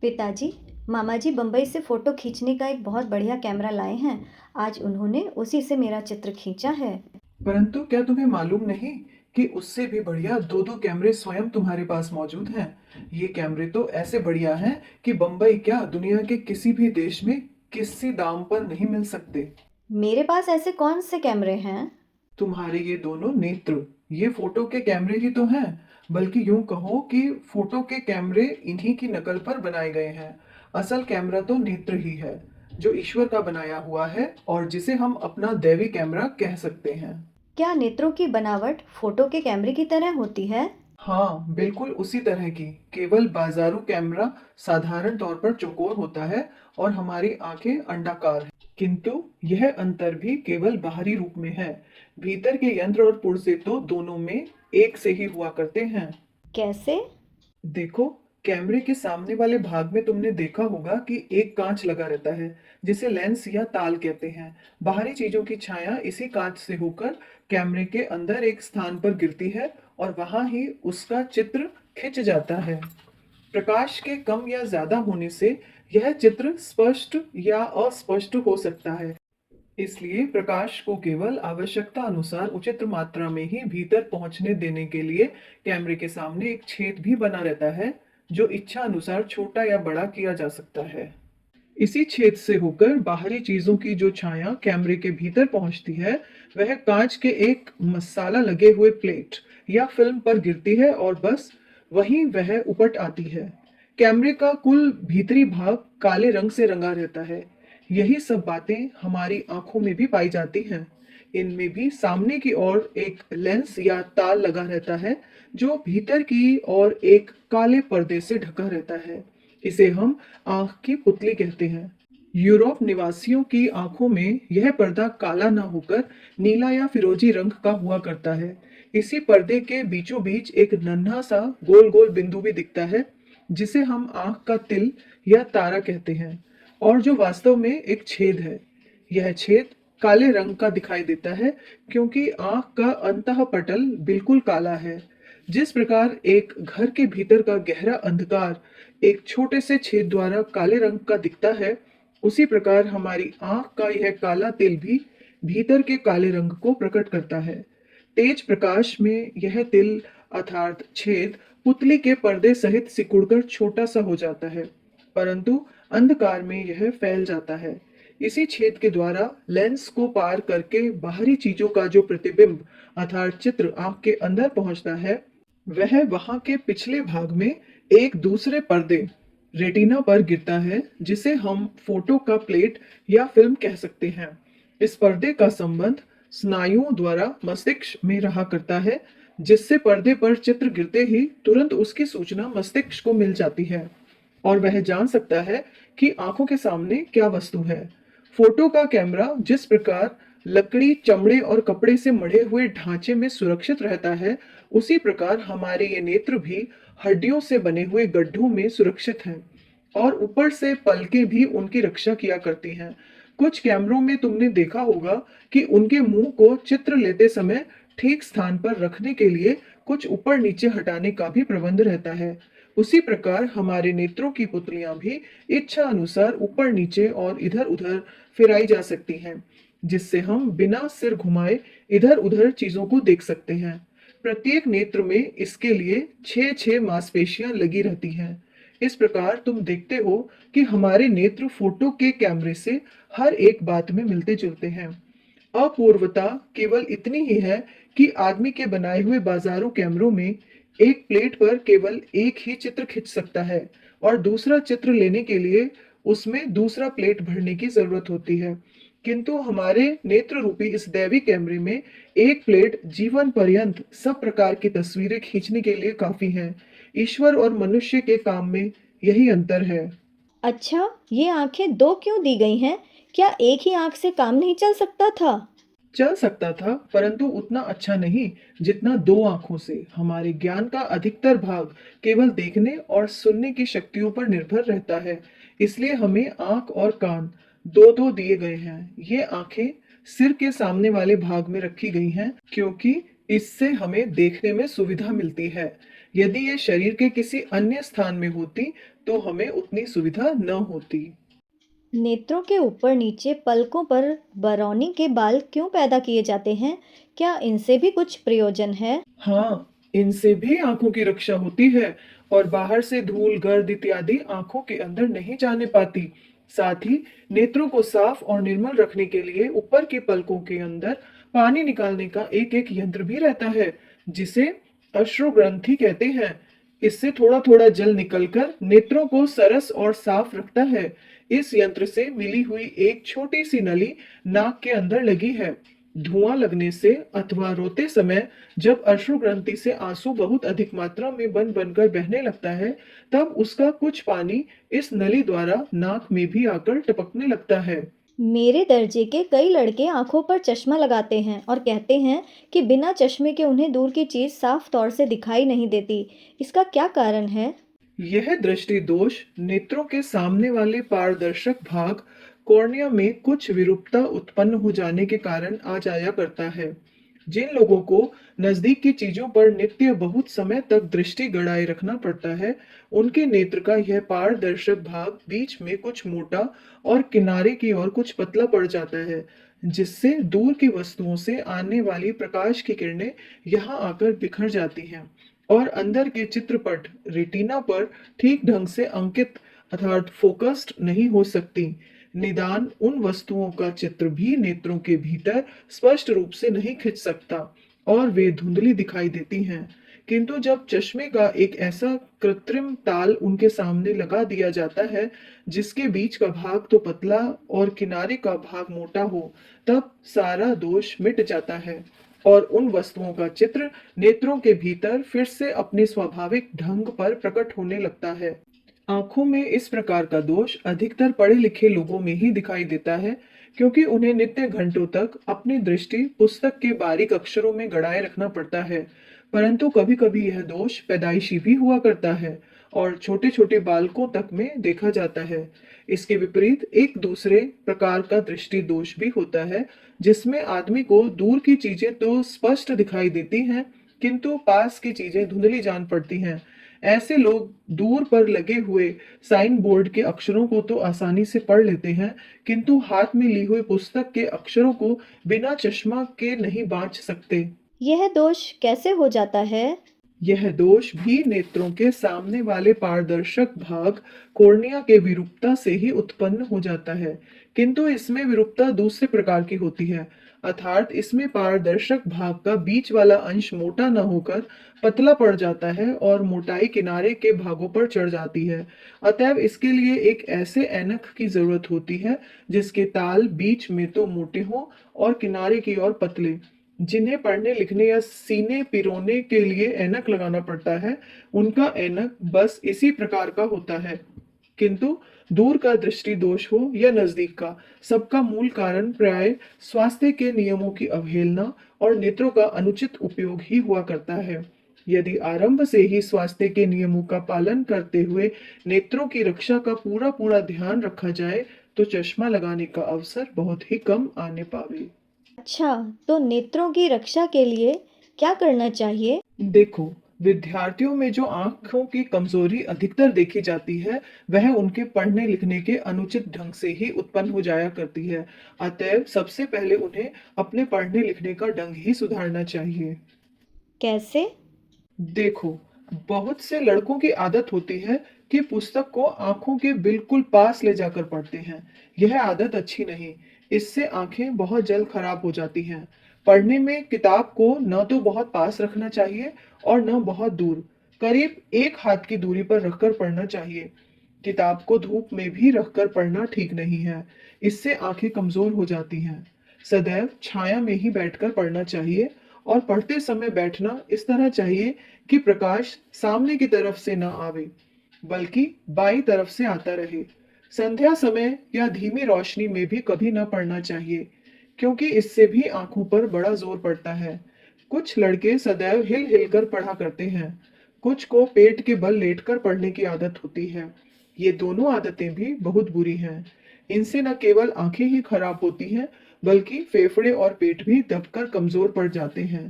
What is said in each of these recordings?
पिताजी, मामा जी बम्बई से फोटो खींचने का एक बहुत बढ़िया कैमरा लाए हैं। आज उन्होंने उसी से मेरा चित्र खींचा है। परंतु क्या तुम्हें मालूम नहीं कि उससे भी बढ़िया दो दो कैमरे स्वयं तुम्हारे पास मौजूद हैं। ये कैमरे तो ऐसे बढ़िया हैं कि बम्बई क्या दुनिया के किसी भी देश में किसी दाम पर नहीं मिल सकते। मेरे पास ऐसे कौन से कैमरे हैं? तुम्हारे ये दोनों नेत्र, ये फोटो के कैमरे ही तो हैं। बल्कि यूं कहो कि फोटो के कैमरे इन्हीं की नकल पर बनाए गए हैं। असल कैमरा तो नेत्र ही है, जो ईश्वर का बनाया हुआ है और जिसे हम अपना दैवी कैमरा कह सकते हैं। क्या नेत्रों की बनावट फोटो के कैमरे की तरह होती है? हाँ, बिल्कुल उसी तरह की। केवल बाजारू कैमरा साधारण तौर पर चौकोर होता है और हमारी आंखें अंडाकार हैं। किंतु यह अंतर भी केवल बाहरी रूप में है। भीतर के यंत्र और पुर्जे तो दोनों में एक से ही हुआ करते हैं। कैसे? देखो, कैमरे के सामने वाले भाग में तुमने देखा होगा कि एक कांच लगा रहता है, जिसे लेंस या ताल कहते हैं। बाहरी चीजों की छाया इसी कांच से होकर कैमरे के अंदर एक स्थान पर गिरती है और वहां ही उसका चित्र खिंच जाता है। प्रकाश के कम या ज्यादा होने से यह चित्र स्पष्ट या अस्पष्ट हो सकता है। इसलिए प्रकाश को केवल आवश्यकता अनुसार उचित मात्रा में ही भीतर पहुंचने देने के लिए कैमरे के सामने एक छेद भी बना रहता है, जो इच्छा अनुसार छोटा या बड़ा किया जा सकता है। इसी छेद से होकर बाहरी चीजों की जो छाया कैमरे के भीतर पहुंचती है, वह कांच के एक मसाला लगे हुए प्लेट या फिल्म पर गिरती है और बस वहीं वह उपट आती है। कैमरे का कुल भीतरी भाग काले रंग से रंगा रहता है। यही सब बातें हमारी आंखों में भी पाई जाती हैं। इनमें भी सामने की ओर एक लेंस या ताल लगा रहता है, जो भीतर की ओर एक काले पर्दे से ढका रहता है। इसे हम आंख की पुतली कहते हैं। यूरोप निवासियों की आंखों में यह पर्दा काला ना होकर नीला या फिरोजी रंग का हुआ करता है। इसी पर्दे के बीचों बीच एक नन्हा सा गोल गोल बिंदु भी दिखता है, जिसे हम आंख का तिल या तारा कहते हैं, और जो वास्तव में एक छेद है। यह छेद काले रंग का दिखाई देता है, क्योंकि आंख का अंतः पटल बिल्कुल काला है। जिस प्रकार एक घर के भीतर का गहरा अंधकार एक छोटे से छेद द्वारा काले रंग का दिखता है, उसी प्रकार हमारी आंख का यह काला तिल भी भीतर के काले रंग को प्रकट करता है। तेज प्रकाश में यह तिल अर्थात छेद पुतली के पर्दे सहित सिकुड़कर छोटा सा हो जाता है, परंतु अंधकार में यह फैल जाता है। इसी छेद के द्वारा लेंस को पार करके बाहरी चीजों का जो प्रतिबिंब अर्थात चित्र आंख के अंदर पहुंचता है, वह वहां के पिछले भाग में एक दूसरे पर्दे रेटिना पर गिरता है, जिसे हम फोटो का प्लेट या फिल्म कह सकते हैं। इस पर्दे का संबंध स्नायुओं द्वारा मस्तिष्क में रहा करता है, जिससे पर्दे पर चित्र गिरते ही तुरंत उसकी सूचना मस्तिष्क को मिल जाती है और वह जान सकता है कि आंखों के सामने क्या वस्तु है। फोटो का कैमरा जिस प्रकार लकड़ी, चमड़े और कपड़े से मढ़े हुए ढांचे में सुरक्षित रहता है, उसी प्रकार हमारे ये नेत्र भी हड्डियों से बने हुए गड्ढों में सुरक्षित हैं और ऊपर से पलकें भी उनकी रक्षा किया करती हैं। कुछ कैमरों में तुमने देखा होगा कि उनके मुंह को चित्र लेते समय ठीक स्थान पर रखने के लिए कुछ ऊपर नीचे हटाने का भी प्रबंध रहता है। उसी प्रकार हमारे नेत्रों की पुतलियां भी इच्छा अनुसार ऊपर नीचे और इधर उधर फिराई जा सकती हैं, जिससे हम बिना सिर घुमाए इधर उधर चीजों को देख सकते हैं। प्रत्येक नेत्र में इसके लिए छह छह मांसपेशियां लगी रहती हैं। इस प्रकार तुम देखते हो कि हमारे नेत्र फोटो के कैमरे से हर एक बात में मिलते जुलते हैं। अपूर्वता केवल इतनी ही है कि आदमी के बनाए हुए बाजारों कैमरों में एक प्लेट पर केवल एक ही चित्र खिंच सकता है और दूसरा चित्र लेने के लिए उसमें दूसरा प्लेट भरने की जरूरत होती है। किंतु हमारे नेत्र रूपी इस दैवी कैमरे में एक प्लेट जीवन पर्यंत सब प्रकार की तस्वीरें खींचने के लिए काफी है। ईश्वर और मनुष्य के काम में यही अंतर है। अच्छा, ये आंखें दो क्यों दी गई हैं? क्या एक ही आंख से काम नहीं चल सकता था? चल सकता था, परंतु उतना अच्छा नहीं जितना दो आंखों से। हमारे ज्ञान का अधिकतर भाग केवल देखने और सुनने की शक्तियों पर निर्भर रहता है। इसलिए हमें आंख और कान दो दो दिए गए हैं। ये आंखें सिर के सामने वाले भाग में रखी गई हैं, क्योंकि इससे हमें देखने में सुविधा मिलती है। यदि ये शरीर के किसी अन्य स्थान में होती तो हमें उतनी सुविधा न होती। नेत्रों के ऊपर नीचे पलकों पर बरौनी के बाल क्यों पैदा किए जाते हैं? क्या इनसे भी कुछ प्रयोजन है? हाँ, इनसे भी आंखों की रक्षा होती है और बाहर से धूल, गर्द इत्यादि आंखों के अंदर नहीं जाने पाती। साथ ही नेत्रों को साफ और निर्मल रखने के लिए ऊपर की पलकों के अंदर पानी निकालने का एक एक यंत्र भी रहता है, जिसे अश्रुग्रंथि कहते हैं। इससे थोड़ा थोड़ा जल निकलकर नेत्रों को सरस और साफ रखता है। इस यंत्र से मिली हुई एक छोटी सी नली नाक के अंदर लगी है। धुआं लगने से अथवा रोते समय जब अश्रु ग्रंथि से आंसू बहुत अधिक मात्रा में बन बनकर बहने लगता है, तब उसका कुछ पानी इस नली द्वारा नाक में भी आकर टपकने लगता है। मेरे दर्जे के कई लड़के आंखों पर चश्मा लगाते हैं और कहते हैं कि बिना चश्मे के उन्हें दूर की चीज साफ तौर से दिखाई नहीं देती। इसका क्या कारण है? यह दृष्टि दोष नेत्रों के सामने वाले पारदर्शक भाग कॉर्निया में कुछ विरूपता उत्पन्न हो जाने के कारण आ जाया करता है। जिन लोगों को नजदीक की चीजों पर नित्य बहुत समय तक दृष्टि गड़ाए रखना पड़ता है, उनके नेत्र का यह पारदर्शक भाग बीच में कुछ मोटा और किनारे की ओर कुछ पतला पड़ जाता है, जिससे दूर की वस्तुओं से आने वाली प्रकाश की किरणें यहाँ आकर बिखर जाती हैं और अंदर के चित्रपट रेटिना पर ठीक ढंग से अंकित अर्थात फोकस्ड नहीं हो सकती। निदान उन वस्तुओं का चित्र भी नेत्रों के भीतर स्पष्ट रूप से नहीं खिंच सकता और वे धुंधली दिखाई देती हैं। किंतु जब चश्मे का एक ऐसा कृत्रिम ताल उनके सामने लगा दिया जाता है, जिसके बीच का भाग तो पतला और किनारे का भाग मोटा हो, तब सारा दोष मिट जाता है और उन वस्तुओं का चित्र नेत्रों के भीतर फिर से अपने स्वाभाविक ढंग पर प्रकट होने लगता है। आंखों में इस प्रकार का दोष अधिकतर पढ़े लिखे लोगों में ही दिखाई देता है, क्योंकि उन्हें नित्य घंटों तक अपनी दृष्टि पुस्तक के बारीक अक्षरों में गड़ाए रखना पड़ता है। परंतु कभी कभी यह दोष पैदाइशी भी हुआ करता है और छोटे छोटे बालकों तक में देखा जाता है। इसके विपरीत एक दूसरे प्रकार का दृष्टि दोष भी होता है, जिसमें आदमी को दूर की चीजें तो स्पष्ट दिखाई देती हैं, किंतु पास की चीजें धुंधली जान पड़ती हैं। ऐसे लोग दूर पर लगे हुए साइन बोर्ड के अक्षरों को तो आसानी से पढ़ लेते हैं, किंतु हाथ में ली हुई पुस्तक के अक्षरों को बिना चश्मा के नहीं बांच सकते। यह दोष कैसे हो जाता है? यह दोष भी नेत्रों के सामने वाले पारदर्शक भाग कॉर्निया के विरूपता से ही उत्पन्न हो जाता है, किंतु इसमें विरूपता दूसरे प्रकार की होती है, अर्थात इसमें पारदर्शक भाग का बीच वाला अंश मोटा न होकर पतला पड़ जाता है और मोटाई किनारे के भागों पर चढ़ जाती है। अतएव इसके लिए एक ऐसे ऐनक की जरूरत होती है, जिसके ताल बीच में तो मोटे हों और किनारे की ओर पतले। जिन्हें पढ़ने लिखने या सीने पिरोने के लिए ऐनक लगाना पड़ता है, उनका ऐनक बस इसी प्रकार का होता है। किंतु दूर का दृष्टि दोष हो या नजदीक का, सबका मूल कारण प्राय स्वास्थ्य के नियमों की अवहेलना और नेत्रों का अनुचित उपयोग ही हुआ करता है। यदि आरंभ से ही स्वास्थ्य के नियमों का पालन करते हुए नेत्रों की रक्षा का पूरा पूरा ध्यान रखा जाए, तो चश्मा लगाने का अवसर बहुत ही कम आने पावे। अच्छा, तो नेत्रों की रक्षा के लिए क्या करना चाहिए? देखो, विद्यार्थियों में जो आंखों की कमजोरी अधिकतर देखी जाती है, वह उनके पढ़ने लिखने के अनुचित ढंग से ही उत्पन्न हो जाया करती है। अतएव सबसे पहले उन्हें अपने पढ़ने लिखने का ढंग ही सुधारना चाहिए। कैसे? देखो, बहुत से लड़कों की आदत होती है कि पुस्तक को आंखों के बिल्कुल पास ले जाकर पढ़ते हैं। यह आदत अच्छी नहीं, इससे आंखें बहुत जल्द खराब हो जाती हैं। पढ़ने में किताब को न तो बहुत पास रखना चाहिए और न बहुत दूर, करीब एक हाथ की दूरी पर रखकर पढ़ना चाहिए। किताब को धूप में भी रखकर पढ़ना ठीक नहीं है, इससे आंखें कमजोर हो जाती हैं। सदैव छाया में ही बैठकर पढ़ना चाहिए और पढ़ते समय बैठना इस तरह चाहिए कि प्रकाश सामने की तरफ से न आवे, बल्कि बाईं तरफ से आता रहे। संध्या समय या धीमी रोशनी में भी कभी न पढ़ना चाहिए, क्योंकि इससे भी आंखों पर बड़ा जोर पड़ता है। कुछ लड़के सदैव हिल हिल कर पढ़ा करते हैं, कुछ को पेट के बल लेटकर पढ़ने की आदत होती है। ये दोनों आदतें भी बहुत बुरी हैं। इनसे न केवल आंखें ही खराब होती हैं, बल्कि फेफड़े और पेट भी दबकर कमजोर पड़ जाते हैं।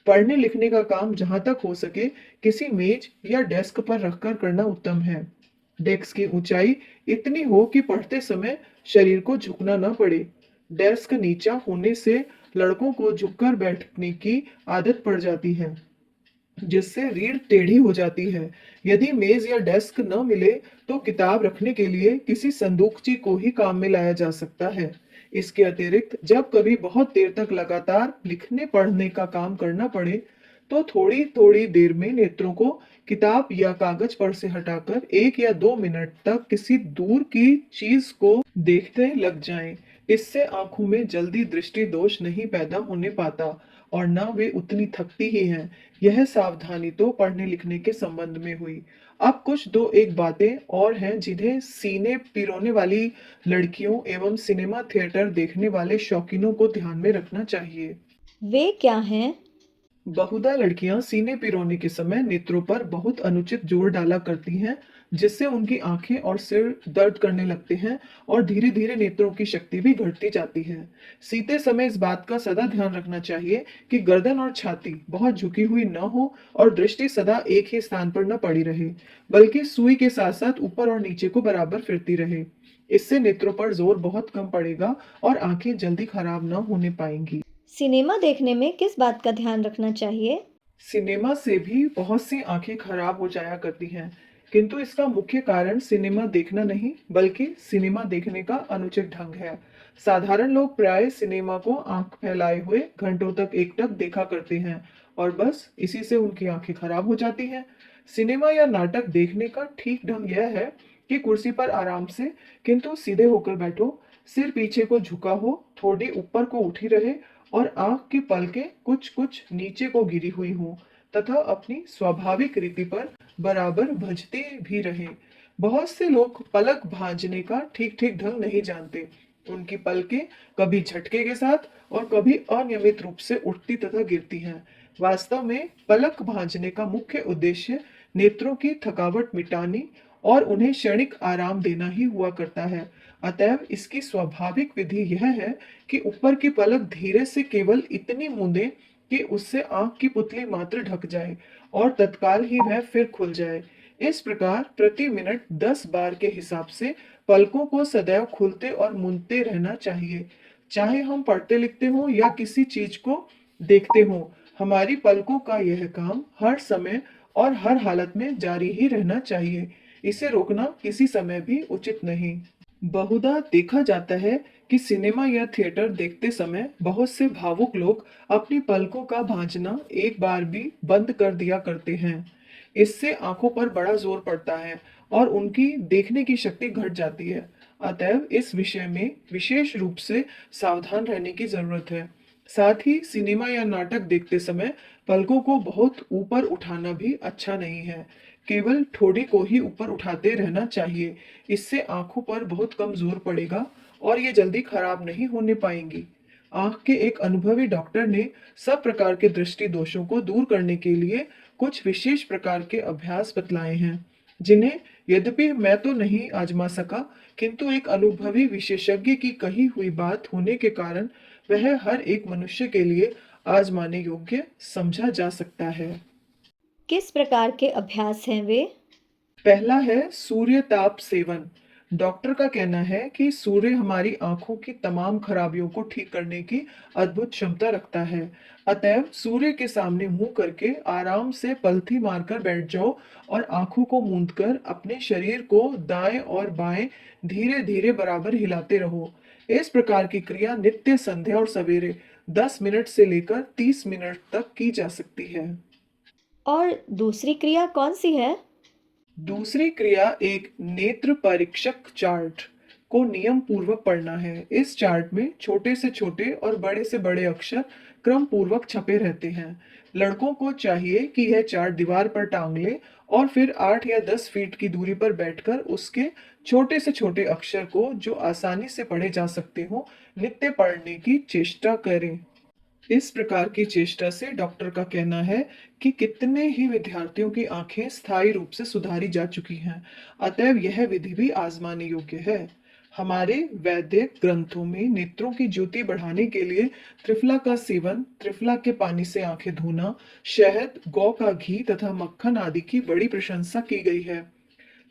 पढ़ने लिखने का काम जहां तक हो सके किसी मेज या डेस्क पर रखकर करना उत्तम है। डेस्क की ऊंचाई इतनी हो कि पढ़ते समय शरीर को झुकना न पड़े। डेस्क नीचा होने से लड़कों को झुककर बैठने की आदत पड़ जाती है, जिससे रीढ़ टेढ़ी हो जाती है। यदि मेज या डेस्क न मिले तो किताब रखने के लिए किसी संदूकची को ही काम में लाया जा सकता है। इसके अतिरिक्त जब कभी बहुत देर तक लगातार लिखने पढ़ने का काम करना पड़े तो थोड़ी थोड़ी देर में नेत्रों को किताब या कागज पर से हटाकर 1 या 2 मिनट तक किसी दूर की चीज को देखते लग जाएं। इससे आंखों में जल्दी दृष्टि दोष नहीं पैदा होने पाता और न वे उतनी थकती ही हैं। यह सावधानी तो पढ़ने लिखने के संबंध में हुई। अब कुछ दो एक बातें और हैं जिन्हें सीने पिरोने वाली लड़कियों एवं सिनेमा थिएटर देखने वाले शौकीनों को ध्यान में रखना चाहिए। वे क्या हैं? बहुधा लड़कियां सीने पिरोने के समय नेत्रों पर बहुत अनुचित जोर डाला करती हैं, जिससे उनकी आंखें और सिर दर्द करने लगते हैं और धीरे धीरे नेत्रों की शक्ति भी घटती जाती है। सीते समय इस बात का सदा ध्यान रखना चाहिए कि गर्दन और छाती बहुत झुकी हुई न हो और दृष्टि सदा एक ही स्थान पर न पड़ी रहे, बल्कि सुई के साथ साथ ऊपर और नीचे को बराबर फिरती रहे। इससे नेत्रों पर जोर बहुत कम पड़ेगा और आंखें जल्दी खराब न होने पाएंगी। सिनेमा देखने में किस बात का ध्यान रखना चाहिए? सिनेमा से भी बहुत सी आंखें खराब हो जाया करती हैं, किंतु इसका मुख्य कारण सिनेमा देखना नहीं, बल्कि सिनेमा देखने का अनुचित ढंग है। साधारण लोग प्राय सिनेमा को आंख फैलाए हुए घंटों तक एकटक देखा करते हैं और बस इसी से उनकी आंखें खराब हो जाती हैं। सिनेमा या नाटक देखने का ठीक ढंग यह है कि कुर्सी पर आराम से किंतु सीधे होकर बैठो, सिर पीछे को झुका हो, थोड़ी ऊपर को उठी रहे और आंख की पलकें कुछ कुछ नीचे को गिरी हुई हों तथा अपनी स्वाभाविक रीति पर बराबर भजते भी रहें। बहुत से लोग पलक भांजने का ठीक ठीक ढंग नहीं जानते। उनकी पलकें कभी झटके के साथ और कभी अनियमित रूप से उठती तथा गिरती हैं। वास्तव में पलक भांजने का मुख्य उद्देश्य नेत्रों की थकावट मिटानी और उन्हें क्षणिक आराम देना ही हुआ करता है। अतएव इसकी स्वाभाविक विधि यह है कि ऊपर की पलक धीरे से केवल इतनी मूंदे कि उससे आंख की पुतली मात्र ढक जाए और तत्काल ही वह फिर खुल जाए। इस प्रकार प्रति मिनट 10 बार के हिसाब से पलकों को सदैव खुलते और मूंदते रहना चाहिए। चाहे हम पढ़ते लिखते हों या किसी चीज को देखते हों, हमारी पलकों का यह काम हर समय और हर हालत में जारी ही रहना चाहिए। इसे रोकना किसी समय भी उचित नहीं। बहुधा देखा जाता है कि सिनेमा या थिएटर देखते समय बहुत से भावुक लोग अपनी पलकों का भांजना एक बार भी बंद कर दिया करते हैं। इससे आंखों पर बड़ा जोर पड़ता है और उनकी देखने की शक्ति घट जाती है। अतएव इस विषय में विशेष रूप से सावधान रहने की जरूरत है। साथ ही सिनेमा या नाटक देखते समय पलकों को बहुत ऊपर उठाना भी अच्छा नहीं है। केवल ठोड़ी को ही ऊपर उठाते रहना चाहिए। इससे आंखों पर बहुत कम जोर पड़ेगा और ये जल्दी खराब नहीं होने पाएंगी। आंख के एक अनुभवी डॉक्टर ने सब प्रकार के दृष्टि दोषों को दूर करने के लिए कुछ विशेष प्रकार के अभ्यास बतलाए हैं, जिन्हें यद्यपि मैं तो नहीं आजमा सका, किंतु एक अनुभवी विशेषज्ञ की कही हुई बात होने के कारण वह हर एक मनुष्य के लिए आजमाने योग्य समझा जा सकता है। किस प्रकार के अभ्यास हैं वे? पहला है सूर्य ताप सेवन। डॉक्टर का कहना है कि सूर्य हमारी आंखों की तमाम खराबियों को ठीक करने की अद्भुत क्षमता रखता है। अतएव सूर्य के सामने मुंह करके आराम से पलथी मारकर बैठ जाओ और आंखों को मूंदकर अपने शरीर को दाएं और बाएं धीरे धीरे बराबर हिलाते रहो। इस प्रकार की क्रिया नित्य संध्या और सवेरे 10 मिनट से लेकर 30 मिनट तक की जा सकती है। और दूसरी क्रिया कौन सी है? दूसरी क्रिया एक नेत्र परीक्षक चार्ट को नियम पूर्वक पढ़ना है। इस चार्ट में छोटे से छोटे और बड़े से बड़े अक्षर क्रम पूर्वक छपे रहते हैं। लड़कों को चाहिए कि यह चार्ट दीवार पर टांग ले और फिर 8 या 10 फीट की दूरी पर बैठकर उसके छोटे से छोटे अक्षर को, जो आसानी से पढ़े जा सकते हो, नित्य पढ़ने की चेष्टा करें। इस प्रकार की चेष्टा से डॉक्टर का कहना है कि कितने ही विद्यार्थियों की आंखें स्थायी रूप से सुधारी जा चुकी हैं। अतएव यह विधि भी आजमाने योग्य है। हमारे वैद्य ग्रंथों में नेत्रों की ज्योति बढ़ाने के लिए त्रिफला का सेवन, त्रिफला के पानी से आंखें धोना, शहद, गौ का घी तथा मक्खन आदि की बड़ी प्रशंसा की गई है।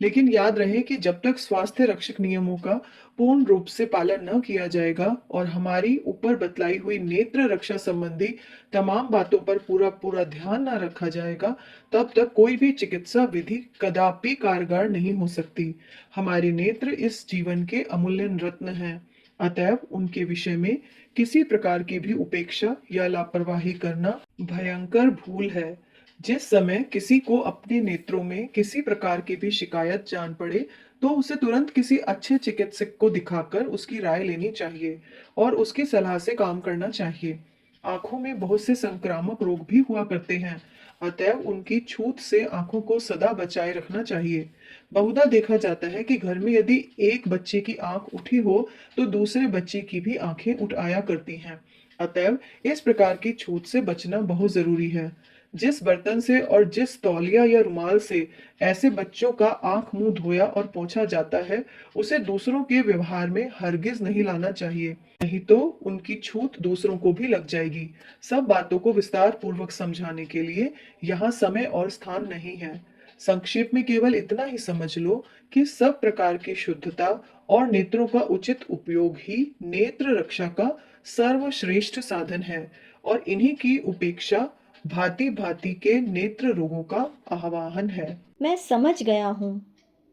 लेकिन याद रहे कि जब तक स्वास्थ्य रक्षक नियमों का पूर्ण रूप से पालन न किया जाएगा और हमारी ऊपर बतलाई हुई नेत्र रक्षा संबंधी तमाम बातों पर पूरा पूरा ध्यान न रखा जाएगा, तब तक कोई भी चिकित्सा विधि कदापि कारगर नहीं हो सकती। हमारे नेत्र इस जीवन के अमूल्य रत्न हैं, अतएव उनके विषय में किसी प्रकार की भी उपेक्षा या लापरवाही करना भयंकर भूल है। जिस समय किसी को अपने नेत्रों में किसी प्रकार की भी शिकायत जान पड़े, तो उसे तुरंत किसी अच्छे चिकित्सक को दिखाकर उसकी राय लेनी चाहिए और उसकी सलाह से काम करना चाहिए। आंखों में बहुत से संक्रामक रोग भी हुआ करते हैं, अतएव उनकी छूत से आंखों को सदा बचाए रखना चाहिए। बहुधा देखा जाता है कि घर में यदि एक बच्चे की आंख उठी हो, तो दूसरे बच्चे की भी आंखें उठ आया करती हैं। अतएव इस प्रकार की छूत से बचना बहुत जरूरी है। जिस बर्तन से और जिस तौलिया या रुमाल से ऐसे बच्चों का आंख मुंह धोया और पोंछा जाता है, उसे दूसरों के व्यवहार में हरगिज नहीं लाना चाहिए, नहीं तो उनकी छूत दूसरों को भी लग जाएगी। सब बातों को विस्तार पूर्वक समझाने के लिए यहाँ समय और स्थान नहीं है। संक्षेप में केवल इतना ही समझ लो कि सब प्रकार की शुद्धता और नेत्रों का उचित उपयोग ही नेत्र रक्षा का सर्वश्रेष्ठ साधन है और इन्हीं की उपेक्षा भांति भांति के नेत्र रोगों का आह्वान है। मैं समझ गया हूँ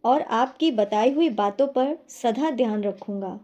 और आपकी बताई हुई बातों पर सदा ध्यान रखूंगा।